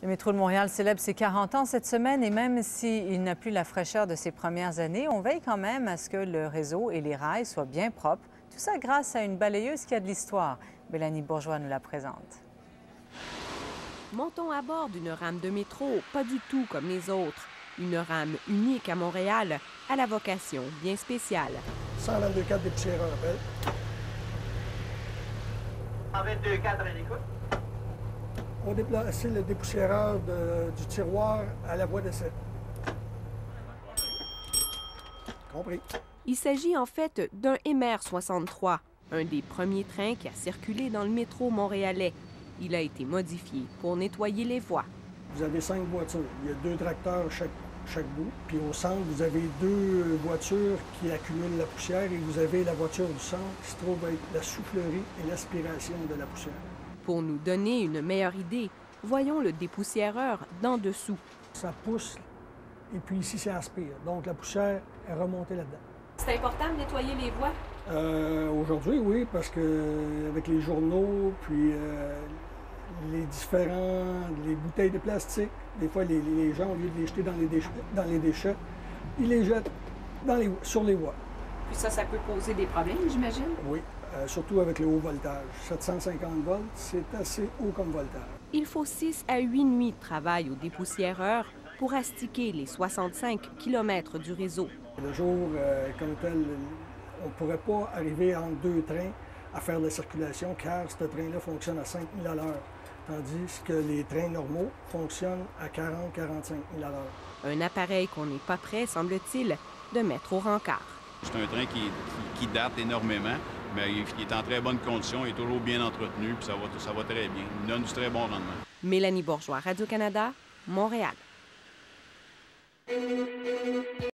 Le métro de Montréal célèbre ses 40 ans cette semaine et même s'il n'a plus la fraîcheur de ses premières années, on veille quand même à ce que le réseau et les rails soient bien propres. Tout ça grâce à une balayeuse qui a de l'histoire. Mélanie Bourgeois nous la présente. Montons à bord d'une rame de métro, pas du tout comme les autres. Une rame unique à Montréal, à la vocation bien spéciale. 122,4 dépoussiéreurs, rappel. 122,4 à l'écoute. On déplace le dépoussiéreur du tiroir à la voie d'essai. Compris. Il s'agit en fait d'un MR 63, un des premiers trains qui a circulé dans le métro montréalais. Il a été modifié pour nettoyer les voies. Vous avez 5 voitures. Il y a 2 tracteurs chaque bout. Puis au centre, vous avez 2 voitures qui accumulent la poussière et vous avez la voiture du centre qui se trouve être la soufflerie et l'aspiration de la poussière. Pour nous donner une meilleure idée, voyons le dépoussiéreur d'en dessous. Ça pousse et puis ici, ça aspire. Donc la poussière est remontée là-dedans. C'est important de nettoyer les voies? Aujourd'hui, oui, parce que avec les journaux, puis les bouteilles de plastique, des fois, les gens, au lieu de les jeter dans les déchets, ils les jettent sur les voies. Puis ça peut poser des problèmes, j'imagine? Oui, surtout avec le haut voltage. 750 volts, c'est assez haut comme voltage. Il faut 6 à 8 nuits de travail au dépoussiéreur pour astiquer les 65 km du réseau. Le jour, comme tel, on ne pourrait pas arriver entre 2 trains à faire de la circulation car ce train-là fonctionne à 5 000 à l'heure, tandis que les trains normaux fonctionnent à 40-45 000 à l'heure. Un appareil qu'on n'est pas prêt, semble-t-il, de mettre au rencard. C'est un train qui date énormément, mais il est en très bonne condition, il est toujours bien entretenu, puis ça va très bien. Il donne du très bon rendement. Mélanie Bourgeois, Radio-Canada, Montréal.